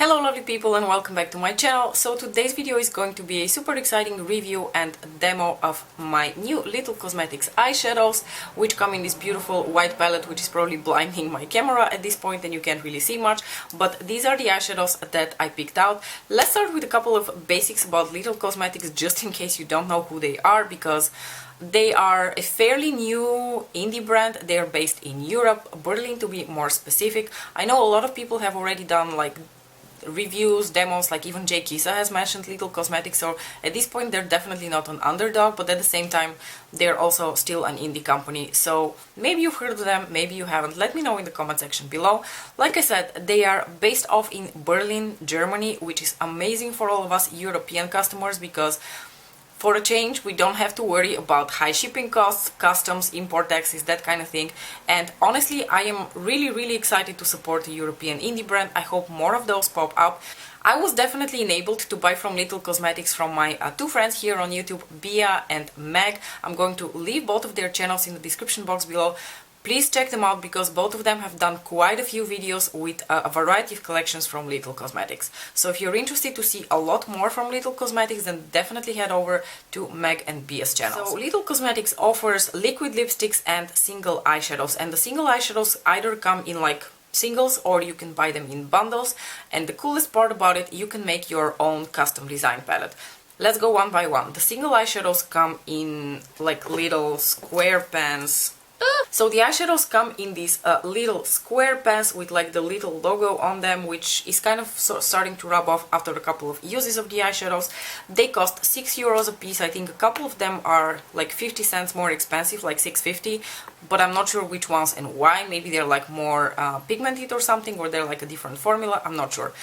Hello lovely people and welcome back to my channel. So today's video is going to be a super exciting review and demo of my new Little Cosmetics eyeshadows, which come in this beautiful white palette, which is probably blinding my camera at this point and you can't really see much, but these are the eyeshadows that I picked out. Let's start with a couple of basics about Little Cosmetics, just in case you don't know who they are, because they are a fairly new indie brand. They are based in Europe, Berlin to be more specific. I know a lot of people have already done like reviews, demos, like even Jay Kisa has mentioned Little Cosmetics, so at this point they're definitely not an underdog, but at the same time they're also still an indie company, so maybe you've heard of them, maybe you haven't. Let me know in the comment section below. Like I said, they are based off in Berlin, Germany, which is amazing for all of us European customers, because for a change, we don't have to worry about high shipping costs, customs, import taxes, that kind of thing. And honestly, I am really excited to support a European indie brand. I hope more of those pop up. I was definitely enabled to buy from Little Cosmetics from my two friends here on YouTube, Bia and Meg. I'm going to leave both of their channels in the description box below. Please check them out, because both of them have done quite a few videos with a variety of collections from Little Cosmetics. So if you're interested to see a lot more from Little Cosmetics, then definitely head over to Meg and Bia's channels. So Little Cosmetics offers liquid lipsticks and single eyeshadows, and the single eyeshadows either come in like singles or you can buy them in bundles, and the coolest part about it, you can make your own custom design palette. Let's go one by one. The single eyeshadows come in like little square pans. So the eyeshadows come in these little square pans with like the little logo on them, which is kind of starting to rub off after a couple of uses of the eyeshadows. They cost €6 a piece. I think a couple of them are like 50 cents more expensive, like $6.50, but I'm not sure which ones and why. Maybe they're like more pigmented or something, or they're like a different formula, I'm not sure.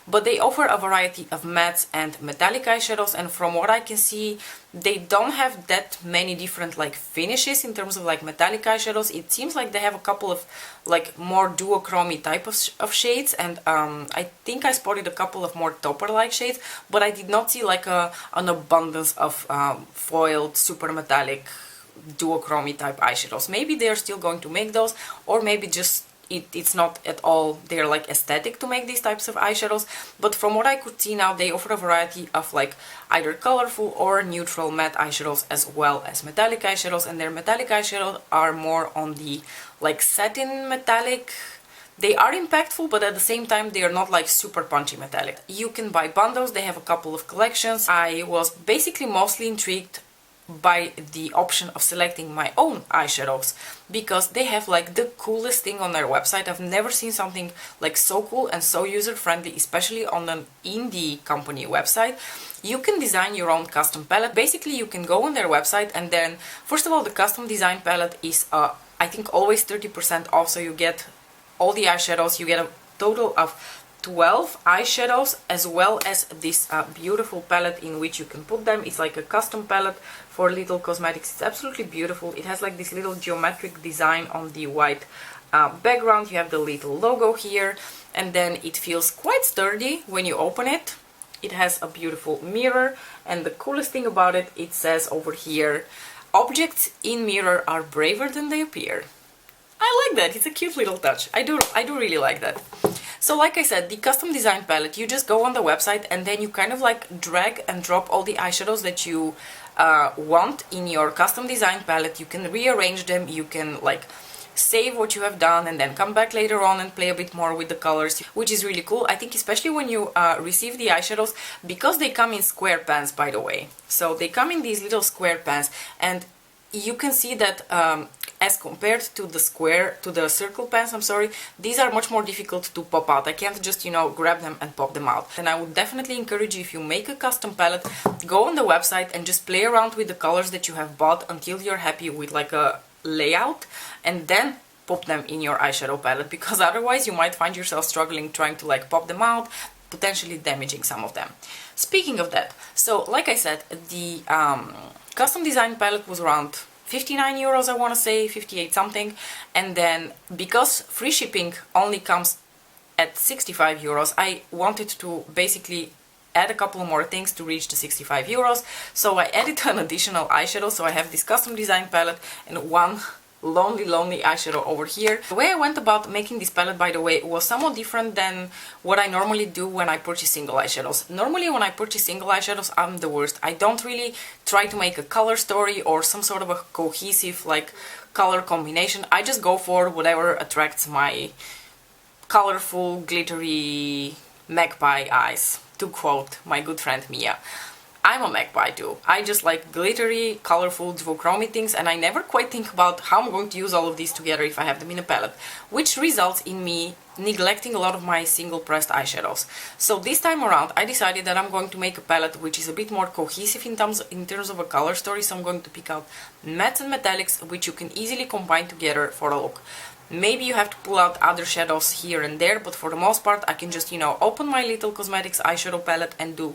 But they offer a variety of mattes and metallic eyeshadows, and from what I can see, they don't have that many different like finishes in terms of like metallic eyeshadows. It seems like they have a couple of like more duochromy type of shades, and I think I spotted a couple of more topper-like shades, but I did not see like an abundance of foiled super metallic duochromy type eyeshadows. Maybe they're still going to make those, or maybe just it's not at all they're like aesthetic to make these types of eyeshadows. But from what I could see now, they offer a variety of like either colorful or neutral matte eyeshadows as well as metallic eyeshadows, and their metallic eyeshadows are more on the like satin metallic. They are impactful, but at the same time they are not like super punchy metallic. You can buy bundles. They have a couple of collections. I was basically mostly intrigued by the option of selecting my own eyeshadows, because they have like the coolest thing on their website. I've never seen something like so cool and so user-friendly, especially on an indie company website. You can design your own custom palette. Basically, you can go on their website, and then first of all, the custom design palette is I think always 30% off, so you get all the eyeshadows. You get a total of 12 eyeshadows, as well as this beautiful palette in which you can put them. It's like a custom palette for Little Cosmetics. It's absolutely beautiful. It has like this little geometric design on the white background. You have the little logo here, and then it feels quite sturdy when you open it. It has a beautiful mirror, and the coolest thing about it, it says over here, "Objects in mirror are braver than they appear." I like that. It's a cute little touch. I do really like that. So like I said, the custom design palette, you just go on the website and then you kind of like drag and drop all the eyeshadows that you want in your custom design palette. You can rearrange them, you can like save what you have done and then come back later on and play a bit more with the colors, which is really cool. I think especially when you receive the eyeshadows, because they come in square pans, by the way. So they come in these little square pans, and you can see that as compared to the circle pans, I'm sorry, these are much more difficult to pop out. I can't just, you know, grab them and pop them out. And I would definitely encourage you, if you make a custom palette, go on the website and just play around with the colors that you have bought until you're happy with like a layout, and then pop them in your eyeshadow palette, because otherwise you might find yourself struggling trying to like pop them out, potentially damaging some of them. Speaking of that, so like I said, the custom design palette was around €59, I want to say, 58 something, and then because free shipping only comes at €65, I wanted to basically add a couple more things to reach the €65, so I added an additional eyeshadow. So I have this custom design palette and one lonely eyeshadow over here. The way I went about making this palette, by the way, was somewhat different than what I normally do when I purchase single eyeshadows. Normally when I purchase single eyeshadows, I'm the worst. I don't really try to make a color story or some sort of a cohesive like color combination. I just go for whatever attracts my colorful, glittery magpie eyes, to quote my good friend Mia. I'm a magpie too. I just like glittery, colorful, duochromy things, and I never quite think about how I'm going to use all of these together if I have them in a palette, which results in me neglecting a lot of my single pressed eyeshadows. So this time around I decided that I'm going to make a palette which is a bit more cohesive in terms of a color story, so I'm going to pick out mattes and metallics which you can easily combine together for a look. Maybe you have to pull out other shadows here and there, but for the most part I can just, you know, open my Little Cosmetics eyeshadow palette and do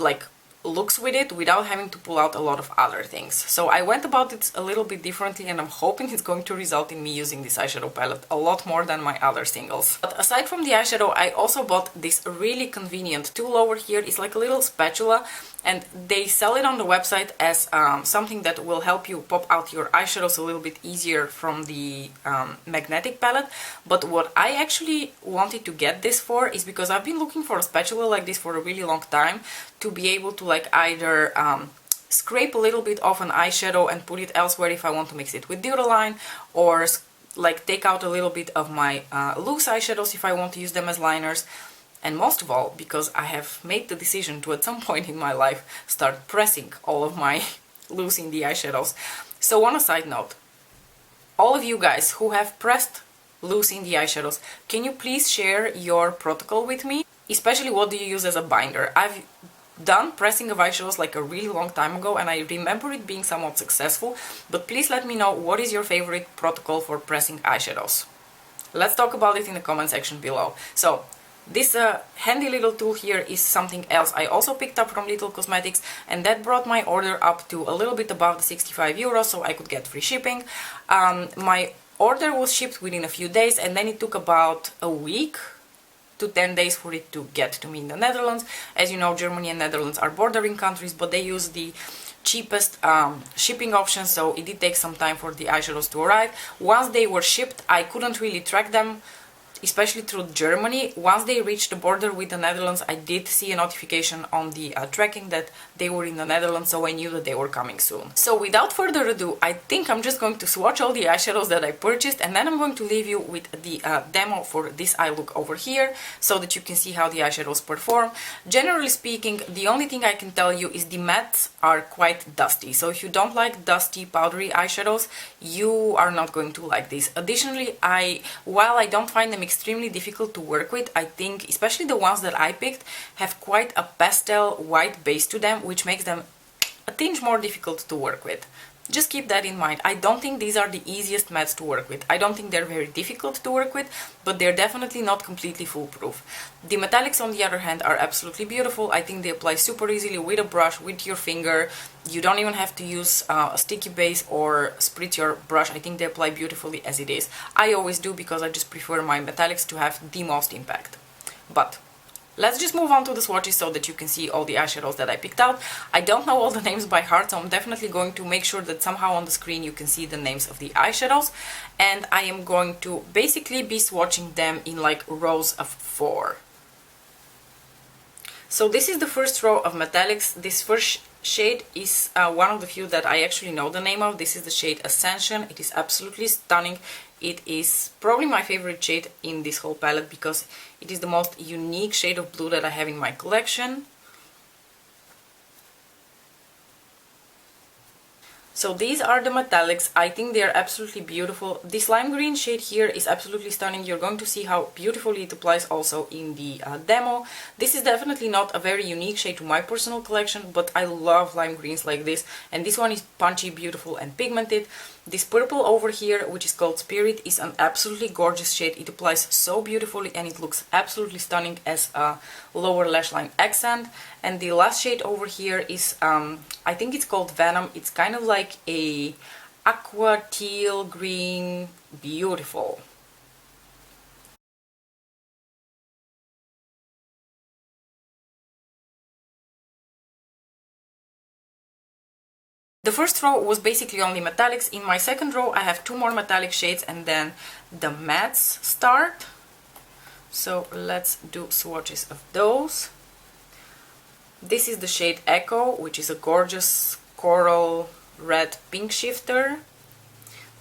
like looks with it without having to pull out a lot of other things. So I went about it a little bit differently, and I'm hoping it's going to result in me using this eyeshadow palette a lot more than my other singles. But aside from the eyeshadow, I also bought this really convenient tool over here. It's like a little spatula, and they sell it on the website as something that will help you pop out your eyeshadows a little bit easier from the magnetic palette. But what I actually wanted to get this for is because I've been looking for a spatula like this for a really long time, to be able to like either scrape a little bit off an eyeshadow and put it elsewhere if I want to mix it with Duraline, or like take out a little bit of my loose eyeshadows if I want to use them as liners. And most of all, because I have made the decision to at some point in my life start pressing all of my loose indie eyeshadows. So on a side note, all of you guys who have pressed loose indie eyeshadows, can you please share your protocol with me? Especially what do you use as a binder? I've done pressing of eyeshadows like a really long time ago, and I remember it being somewhat successful, but please let me know what is your favorite protocol for pressing eyeshadows. Let's talk about it in the comment section below. So this handy little tool here is something else I also picked up from Little Cosmetics, and that brought my order up to a little bit above the 65 euros, so I could get free shipping. My order was shipped within a few days, and then it took about a week to 10 days for it to get to me in the Netherlands. As you know, Germany and Netherlands are bordering countries, but they use the cheapest shipping options, so it did take some time for the eyeshadows to arrive. Once they were shipped, I couldn't really track them, especially through Germany. Once they reached the border with the Netherlands, I did see a notification on the tracking that they were in the Netherlands, so I knew that they were coming soon. So without further ado, I think I'm just going to swatch all the eyeshadows that I purchased, and then I'm going to leave you with the demo for this eye look over here, so that you can see how the eyeshadows perform. Generally speaking, the only thing I can tell you is the mattes are quite dusty, so if you don't like dusty, powdery eyeshadows, you are not going to like these. Additionally, while I don't find them extremely difficult to work with, I think especially the ones that I picked have quite a pastel white base to them, which makes them a tinge more difficult to work with. Just keep that in mind. I don't think these are the easiest mattes to work with. I don't think they're very difficult to work with, but they're definitely not completely foolproof. The metallics, on the other hand, are absolutely beautiful. I think they apply super easily with a brush, with your finger. You don't even have to use a sticky base or spritz your brush. I think they apply beautifully as it is. I always do, because I just prefer my metallics to have the most impact. But let's just move on to the swatches so that you can see all the eyeshadows that I picked out. I don't know all the names by heart, so I'm definitely going to make sure that somehow on the screen you can see the names of the eyeshadows. And I am going to basically be swatching them in like rows of 4. So this is the first row of metallics. This first shade is one of the few that I actually know the name of. This is the shade Ascension. It is absolutely stunning. It is probably my favorite shade in this whole palette, because it is the most unique shade of blue that I have in my collection. So these are the metallics. I think they are absolutely beautiful. This lime green shade here is absolutely stunning. You're going to see how beautifully it applies also in the demo. This is definitely not a very unique shade to my personal collection, but I love lime greens like this. And this one is punchy, beautiful and pigmented. This purple over here, which is called Spirit, is an absolutely gorgeous shade. It applies so beautifully and it looks absolutely stunning as a lower lash line accent. And the last shade over here is, I think it's called Venom. It's kind of like a aqua teal green, beautiful. The first row was basically only metallics. In my second row I have 2 more metallic shades and then the mattes start. So let's do swatches of those. This is the shade Echo, which is a gorgeous coral red pink shifter.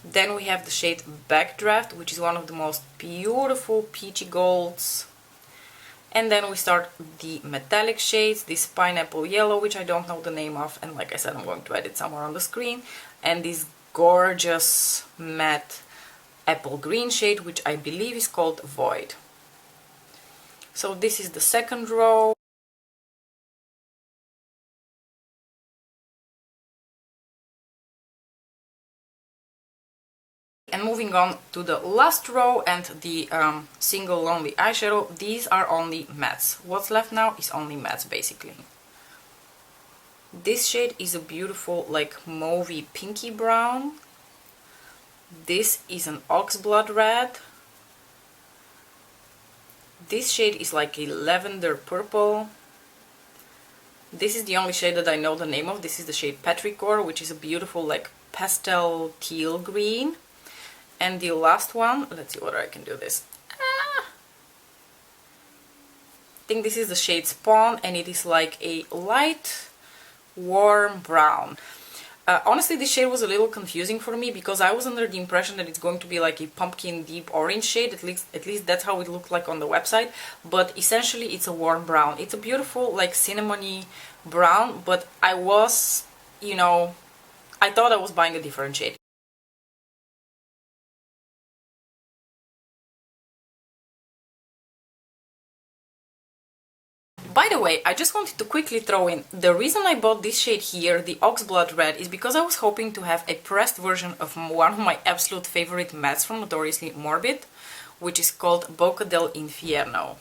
Then we have the shade Backdraft, which is one of the most beautiful peachy golds. And then we start the metallic shades, this pineapple yellow, which I don't know the name of, and like I said, I'm going to add it somewhere on the screen, and this gorgeous matte apple green shade, which I believe is called Void. So this is the second row. And moving on to the last row and the single lonely eyeshadow, these are only mattes. What's left now is only mattes basically. This shade is a beautiful like mauvey pinky brown. This is an oxblood red. This shade is like a lavender purple. This is the only shade that I know the name of. This is the shade Petrichor, which is a beautiful like pastel teal green. And the last one, let's see whether I can do this. I think this is the shade Spawn, and it is like a light, warm brown. Honestly, this shade was a little confusing for me because I was under the impression that it's going to be like a pumpkin deep orange shade. At least that's how it looked like on the website. But essentially, it's a warm brown. It's a beautiful like cinnamony brown. But I was, you know, I thought I was buying a different shade. By the way, I just wanted to quickly throw in, the reason I bought this shade here, the Oxblood Red, is because I was hoping to have a pressed version of one of my absolute favorite mattes from Notoriously Morbid, which is called Boca del Infierno.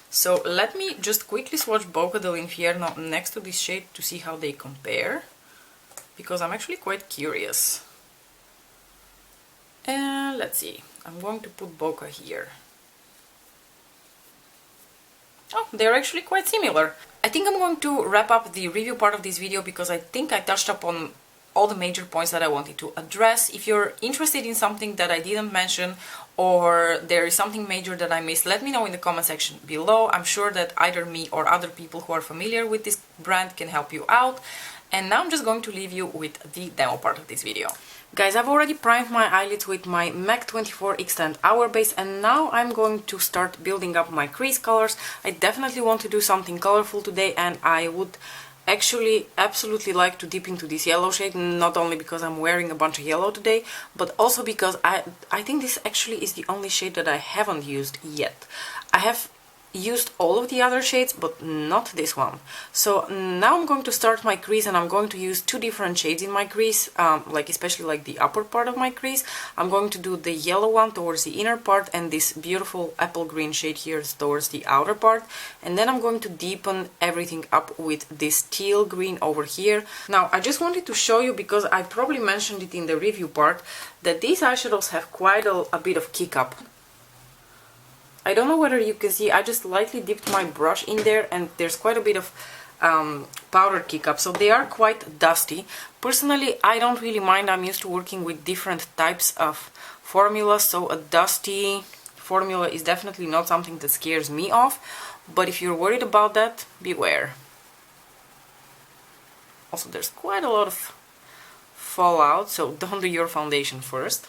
So let me just quickly swatch Boca del Infierno next to this shade to see how they compare, because I'm actually quite curious. And let's see, I'm going to put Boca here. Oh, they're actually quite similar. I think I'm going to wrap up the review part of this video because I think I touched upon all the major points that I wanted to address. If you're interested in something that I didn't mention or there is something major that I missed, let me know in the comment section below. I'm sure that either me or other people who are familiar with this brand can help you out. And now I'm just going to leave you with the demo part of this video. Guys, I've already primed my eyelids with my MAC 24 Extend Hour Base, and now I'm going to start building up my crease colors. I definitely want to do something colorful today, and I would actually absolutely like to dip into this yellow shade, not only because I'm wearing a bunch of yellow today, but also because I think this actually is the only shade that I haven't used yet. I have used all of the other shades, but not this one. So now I'm going to start my crease, and I'm going to use 2 different shades in my crease, like especially like the upper part of my crease. I'm going to do the yellow one towards the inner part and this beautiful apple green shade here towards the outer part, and then I'm going to deepen everything up with this teal green over here. Now I just wanted to show you, because I probably mentioned it in the review part, that these eyeshadows have quite a bit of kick up. I don't know whether you can see, I just lightly dipped my brush in there and there's quite a bit of powder kick up, so they are quite dusty. Personally, I don't really mind. I'm used to working with different types of formulas, so a dusty formula is definitely not something that scares me off, but if you're worried about that, beware. Also, there's quite a lot of fallout, so don't do your foundation first.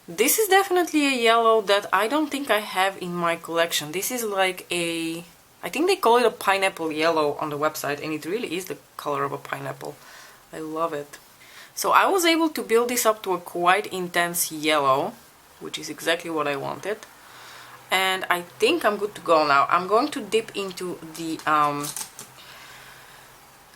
This is definitely a yellow that I don't think I have in my collection. This is like a, I think they call it a pineapple yellow on the website, and it really is the color of a pineapple. I love it. So I was able to build this up to a quite intense yellow, which is exactly what I wanted. And I think I'm good to go now. I'm going to dip into the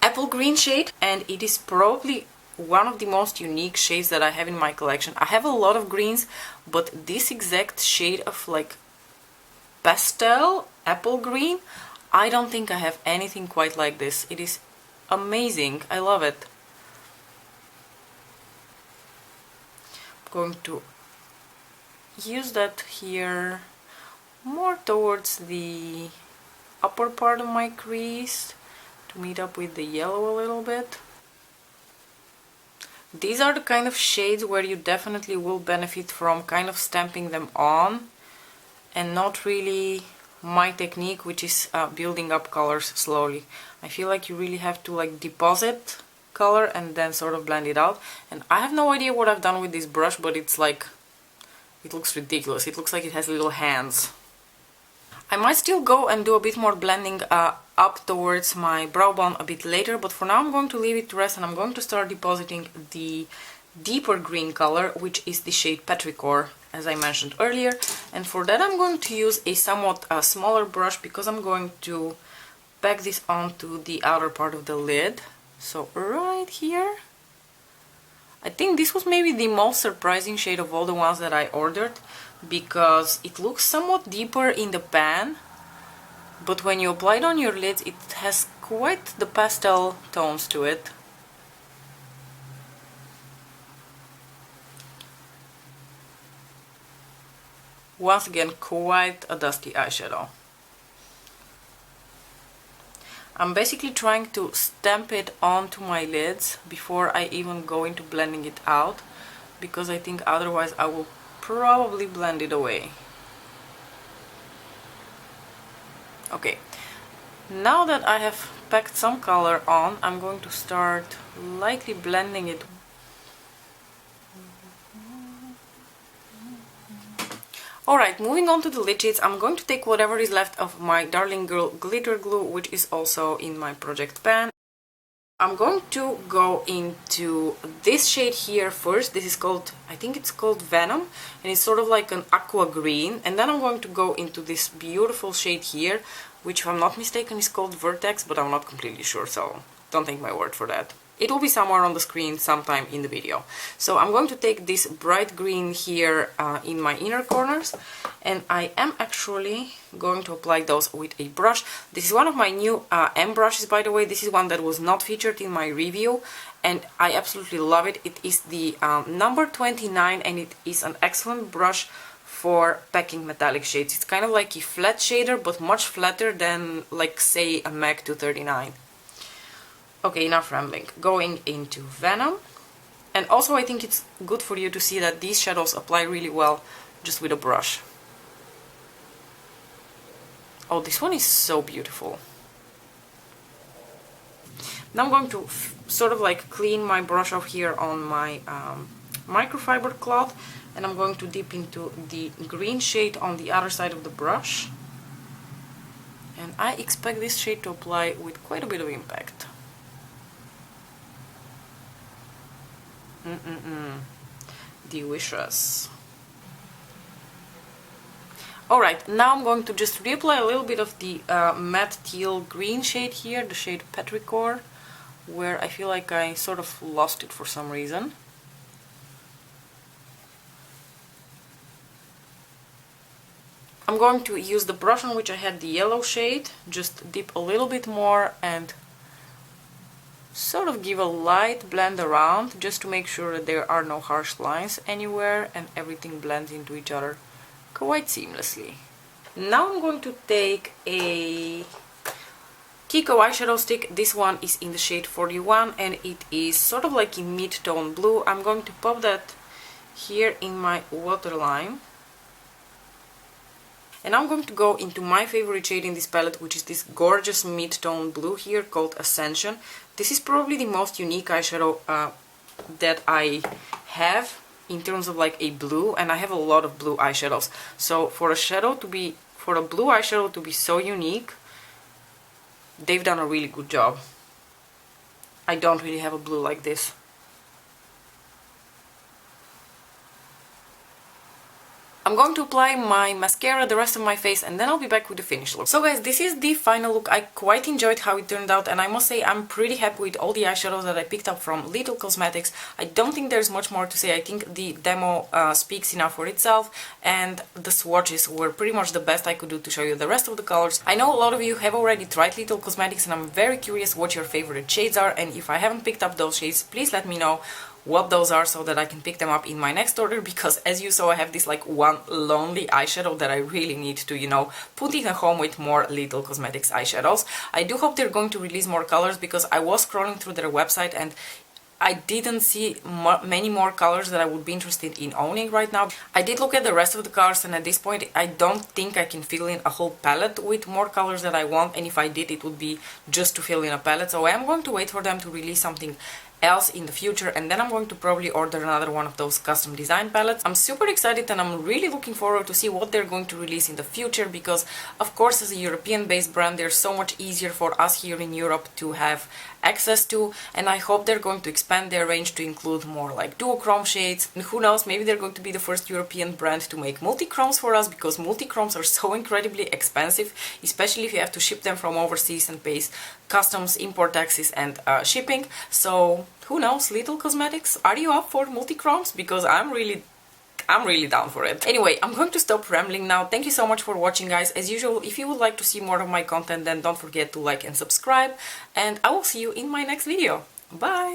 apple green shade, and it is probably one of the most unique shades that I have in my collection. I have a lot of greens, but this exact shade of like pastel apple green, I don't think I have anything quite like this. It is amazing. I love it. I'm going to use that here more towards the upper part of my crease to meet up with the yellow a little bit. These are the kind of shades where you definitely will benefit from kind of stamping them on, and not really my technique, which is building up colors slowly. I feel like you really have to like deposit color and then sort of blend it out. And I have no idea what I've done with this brush, but it's like, it looks ridiculous. It looks like it has little hands. I might still go and do a bit more blending up towards my brow bone a bit later, but for now I'm going to leave it to rest, and I'm going to start depositing the deeper green color, which is the shade Petrichor, as I mentioned earlier. And for that I'm going to use a somewhat smaller brush, because I'm going to pack this onto the outer part of the lid. So right here. I think this was maybe the most surprising shade of all the ones that I ordered, because it looks somewhat deeper in the pan, but when you apply it on your lids it has quite the pastel tones to it. Once again, quite a dusty eyeshadow. I'm basically trying to stamp it onto my lids before I even go into blending it out, because I think otherwise I will probably blend it away. Okay, now that I have packed some color on, I'm going to start lightly blending it. Alright, moving on to the lid shades, I'm going to take whatever is left of my Darling Girl glitter glue, which is also in my project pan. I'm going to go into this shade here first. This is called, I think it's called Venom, and it's sort of like an aqua green. And then I'm going to go into this beautiful shade here, which if I'm not mistaken is called Vertex, but I'm not completely sure, so don't take my word for that. It will be somewhere on the screen sometime in the video. So I'm going to take this bright green here in my inner corners, and I am actually going to apply those with a brush. This is one of my new M brushes, by the way. This is one that was not featured in my review, and I absolutely love it. It is the number 29, and it is an excellent brush for packing metallic shades. It's kind of like a flat shader, but much flatter than, like, say, a Meg 239. Okay, enough rambling. Going into Venom. And also I think it's good for you to see that these shadows apply really well just with a brush. Oh, this one is so beautiful. Now I'm going to sort of like clean my brush off here on my microfiber cloth, and I'm going to dip into the green shade on the other side of the brush. And I expect this shade to apply with quite a bit of impact. Delicious. Alright, now I'm going to just reapply a little bit of the matte teal green shade here, the shade Petrichor, where I feel like I sort of lost it for some reason. I'm going to use the brush on which I had the yellow shade, just dip a little bit more and sort of give a light blend around, just to make sure that there are no harsh lines anywhere and everything blends into each other quite seamlessly. Now I'm going to take a Kiko eyeshadow stick. This one is in the shade 41 and it is sort of like a mid-tone blue. I'm going to pop that here in my waterline. And I'm going to go into my favorite shade in this palette, which is this gorgeous mid-tone blue here called Ascension. This is probably the most unique eyeshadow that I have in terms of like a blue, and I have a lot of blue eyeshadows. So for a blue eyeshadow to be so unique, they've done a really good job. I don't really have a blue like this. I'm going to apply my mascara, the rest of my face, and then I'll be back with the finished look. So guys, this is the final look. I quite enjoyed how it turned out, and I must say I'm pretty happy with all the eyeshadows that I picked up from Little Cosmetics. I don't think there's much more to say. I think the demo speaks enough for itself, and the swatches were pretty much the best I could do to show you the rest of the colors. I know a lot of you have already tried Little Cosmetics, and I'm very curious what your favorite shades are, and if I haven't picked up those shades, please let me know what those are so that I can pick them up in my next order, because as you saw I have this like one lonely eyeshadow that I really need to, you know, put in a home with more Little Cosmetics eyeshadows. I do hope they're going to release more colors, because I was scrolling through their website and I didn't see many more colors that I would be interested in owning right now. I did look at the rest of the colors, and at this point I don't think I can fill in a whole palette with more colors that I want, and if I did, it would be just to fill in a palette. So I am going to wait for them to release something else in the future, and then I'm going to probably order another one of those custom design palettes. I'm super excited, and I'm really looking forward to see what they're going to release in the future, because of course as a European based brand they're so much easier for us here in Europe to have access to, and I hope they're going to expand their range to include more like duochrome shades, and who knows, maybe they're going to be the first European brand to make multi-chromes for us, because multi-chromes are so incredibly expensive, especially if you have to ship them from overseas and pay customs, import taxes and shipping. So who knows, Little Cosmetics, are you up for multi-chromes? Because I'm really down for it. Anyway, I'm going to stop rambling now. Thank you so much for watching, guys. As usual, if you would like to see more of my content, then don't forget to like and subscribe, and I will see you in my next video. Bye!